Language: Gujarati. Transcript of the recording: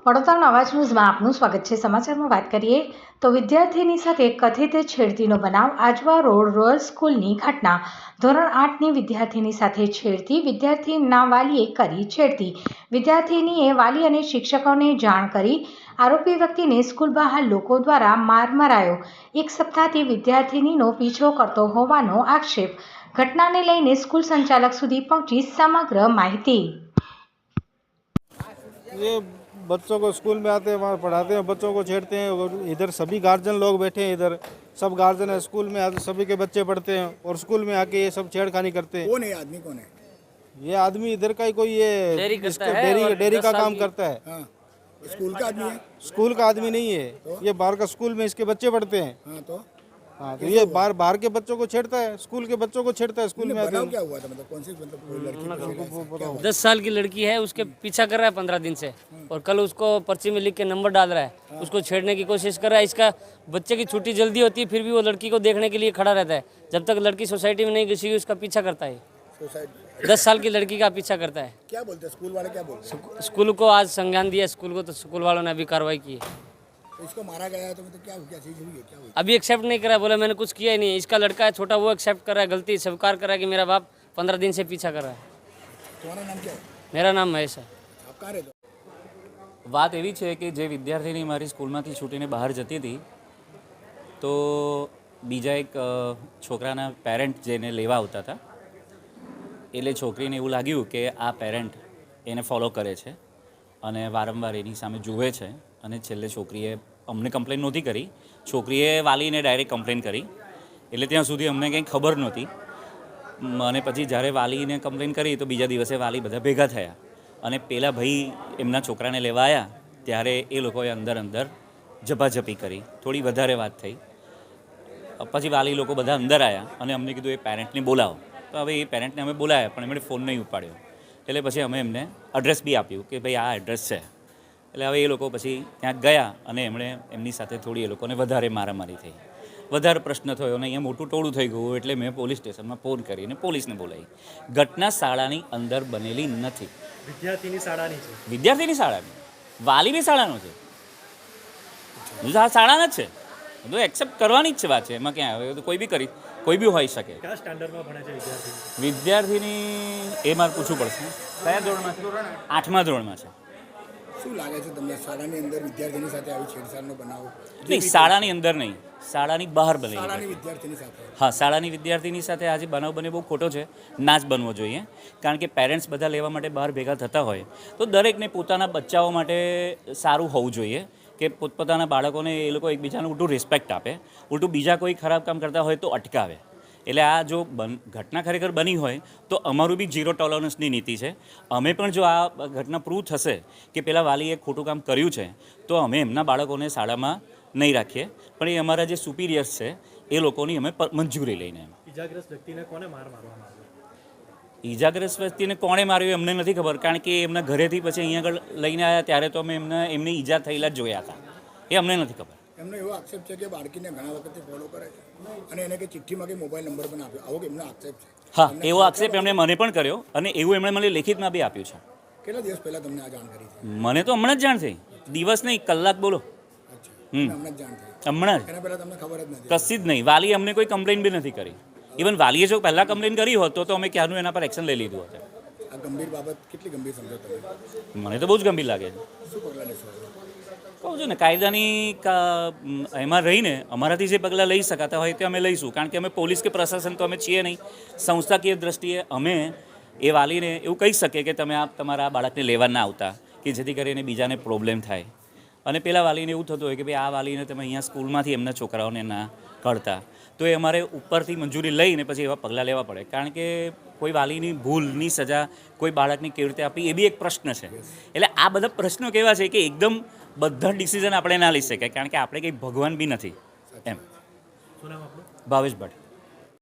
વડોદરા અવાજ ન્યૂઝમાં આપનું સ્વાગત છે। સમાચારમાં વાત કરીએ તો વિદ્યાર્થીની સાથે કથિત છેડતીનો બનાવ આજવા રોડ રોયલ સ્કૂલની ઘટના। ધોરણ 8ની વિદ્યાર્થીની સાથે છેડતી, વિદ્યાર્થીના વાલીએ કરી છેડતી। વિદ્યાર્થીનીએ વાલી અને શિક્ષકોને જાણ કરી। આરોપી વ્યક્તિને સ્કૂલ બહાર લોકો દ્વારા માર મરાયો। એક સપ્તાહથી વિદ્યાર્થીનીનો પીછો કરતો હોવાનો આક્ષેપ। ઘટનાને લઈને સ્કૂલ સંચાલક સુધી પહોંચી સમગ્ર માહિતી। ये बच्चों को स्कूल में आते हैं, वहाँ पढ़ाते हैं, बच्चों को छेड़ते हैं। और इधर सभी गार्जियन लोग बैठे हैं, इधर सब गार्जियन है, स्कूल में आते सभी के बच्चे पढ़ते हैं और स्कूल में आके ये सब छेड़खानी करते हैं। कौन है आदमी, कौन है? ये आदमी इधर का ही कोई ये डेयरी का काम करता है। हाँ, स्कूल का आदमी है? स्कूल का आदमी नहीं है, ये बाहर का स्कूल में इसके बच्चे पढ़ते हैं। हाँ, तो ये बाहर के बच्चों को छेड़ता है, स्कूल के बच्चों को छेड़ता है। स्कूल में आके बनाव क्या हुआ था? मतलब कौन सी लड़की? 10 साल की लड़की है, उसके पीछा कर रहा है 15 दिन से, और कल उसको पर्ची में लिख के नंबर डाल रहा है, उसको छेड़ने की कोशिश कर रहा है। इसका बच्चे की छुट्टी जल्दी होती है, फिर भी वो लड़की को देखने के लिए खड़ा रहता है। जब तक लड़की सोसाइटी में नहीं घुसी उसका पीछा करता है। 10 साल की लड़की का पीछा करता है। क्या बोलते हैं स्कूल वाले, क्या बोलते हैं? स्कूल को आज संज्ञान दिया स्कूल को, तो स्कूल वालों ने अभी कार्रवाई की है। तो इसको मारा गया है, तो मतलब क्या चीज़ हुई है, क्या हुई? अभी एक्सेप्ट नहीं करा, बोला मैंने कुछ किया ही नहीं। इसका लड़का है छोटा, वो एक्सेप्ट कर रहा है, गलती स्वीकार कर रहा है कि मेरा बाप 15 दिन से पीछा कर रहा है। तुम्हारा नाम क्या है? मेरा नाम महेश है। आप कहाँ रहते हो? વાત એવી છે કે જે વિદ્યાર્થીની મારી સ્કૂલમાંથી છૂટીને બહાર જતી હતી, તો બીજા એક છોકરાના પેરેન્ટ જેને લેવા આવતા હતા, એટલે છોકરીને એવું લાગ્યું કે આ પેરેન્ટ એને ફોલો કરે છે અને વારંવાર એની સામે જુએ છે, અને છેલ્લે છોકરીએ અમને કમ્પ્લેન નહોતી કરી, છોકરીએ વાલીને ડાયરેક્ટ કમ્પ્લેન કરી। એટલે ત્યાં સુધી અમને કંઈ ખબર નહોતી, અને પછી જ્યારે વાલીને કમ્પ્લેન કરી તો બીજા દિવસે વાલી બધા ભેગા થયા અને પેલા ભાઈ એમના છોકરાને લેવા આવ્યા ત્યારે એ લોકોએ અંદર અંદર ઝપાઝપી કરી, થોડી વધારે વાત થઈ। પછી વાલી લોકો બધા અંદર આવ્યા અને અમને કીધું એ પેરેન્ટને બોલાવો। તો હવે એ પેરેન્ટને અમે બોલાવ્યા પણ એમણે ફોન નહીં ઉપાડ્યો, એટલે પછી અમે એમને એડ્રેસ બી આપ્યું કે ભાઈ આ એડ્રેસ છે। એટલે હવે એ લોકો પછી ત્યાં ગયા અને એમણે એમની સાથે થોડી એ લોકોને વધારે મારામારી થઈ, વધારે પ્રશ્ન થયો અને અહીંયા મોટું ટોળું થઈ ગયું। એટલે મેં પોલીસ સ્ટેશનમાં ફોન કરીને પોલીસને બોલાવી। ઘટના શાળાની અંદર બનેલી નથી, વિદ્યાર્થીની શાળાની, વાલી બી શાળાનો છે, આ શાળાના જ છે, બધું એક્સેપ્ટ કરવાની જ છે વાત છે, એમાં ક્યાં આવે તો કોઈ બી હોઈ શકે। વિદ્યાર્થીની એ મારે પૂછવું પડશે, કયા ધોરણમાં છે? 8મા ધોરણમાં છે। શું લાગે છે તમને શાળાની અંદર વિદ્યાર્થીની સાથે આવી છેડછાડનો બનાવ? નહીં, શાળાની અંદર નહીં, શાળાની બહાર બનેલી। શાળાની વિદ્યાર્થીની સાથે? હા, શાળાની વિદ્યાર્થીની સાથે આજે બનાવ બને બહુ ખોટો છે, ના જ બનવો જોઈએ। કારણ કે પેરેન્ટ્સ બધા લેવા માટે બહાર ભેગા થતા હોય તો દરેકને પોતાના બચ્ચાઓ માટે સારું હોવું જોઈએ કે પોતપોતાના બાળકોને એ લોકો એકબીજાને ઉલટું રિસ્પેક્ટ આપે, ઉલટું બીજા કોઈ ખરાબ કામ કરતા હોય તો અટકાવે। એટલે આ જો ઘટના ખરેખર બની હોય તો અમારું બી 0 ટોલરન્સની નીતિ છે। અમે પણ જો આ ઘટના પ્રૂવ થશે કે પેલા વાલીએ ખોટું કામ કર્યું છે તો અમે એમના બાળકોને શાળામાં નહીં રાખીએ, પણ એ અમારા જે સુપિરિયર્સ છે એ લોકોની અમે મંજૂરી લઈને। ઈજાગ્રસ્ત વ્યક્તિને કોણે માર્યો એમને નથી ખબર, કારણ કે એમના ઘરેથી પછી અહીંયા આગળ લઈને આવ્યા ત્યારે તો અમે એમને ઈજા થયેલા જ જોયા હતા, એ અમને નથી ખબર। એમનો એવો આક્ષેપ છે કે બાળકીને ઘણા વખતથી ફોલો કરે છે અને એને કે ચિઠ્ઠીમાં કે મોબાઈલ નંબર પણ આપ્યો, આવો કે એમનો આક્ષેપ છે? હા, એવો આક્ષેપ એમણે મને પણ કર્યો અને એવું એમણે મને લેખિતમાં બી આપ્યું છે। કેટલા દિવસ પહેલા તમને આ જાણ કરી છે? મને તો હમણાં જ જાણ થઈ, દિવસ નહીં કલાક બોલો, હમણાં જ જાણ થઈ? હમણાં જ, એના પહેલા તમને ખબર જ નથી? કશી જ નહીં, વાલી અમને કોઈ કમ્પ્લેન બી નથી કરી। ઇવન વાલીએ જો પહેલાં કમ્પ્લેન કરી હોત તો અમે ક્યારનું એના પર એક્શન લઈ લીધું હોત। આ ગંભીર બાબત કેટલી ગંભીર સમજો તમે? મને તો બહુ જ ગંભીર લાગે છે। શું પગલાં લેશો? કહું છું ને, કાયદાની એમાં રહીને અમારાથી જે પગલાં લઈ શકાતા હોય તે અમે લઈશું, કારણ કે અમે પોલીસ કે પ્રશાસન તો અમે છીએ નહીં। સંસ્થાકીય દ્રષ્ટિએ અમે એ વાલીને એવું કહી શકીએ કે તમે તમારા બાળકને લેવા ના આવતા, કે જેથી કરીને બીજાને પ્રોબ્લેમ થાય। અને પેલા વાલીને એવું થતું હોય કે ભાઈ આ વાલીને તમે અહીંયા સ્કૂલમાંથી એમના છોકરાઓને ના કાઢતા, તો એ અમારે ઉપરથી મંજૂરી લઈને પછી એવા પગલાં લેવા પડે, કારણ કે કોઈ વાલીની ભૂલની સજા કોઈ બાળકને કેવી રીતે આપી એ બી એક પ્રશ્ન છે। એટલે આ બધા પ્રશ્નો કેવા છે કે એકદમ બધા ડિસિઝન આપણે ના લઈ શકાય, કારણ કે આપણે કંઈ ભગવાન બી નથી એમ। ભાવેશ ભટ્ટ।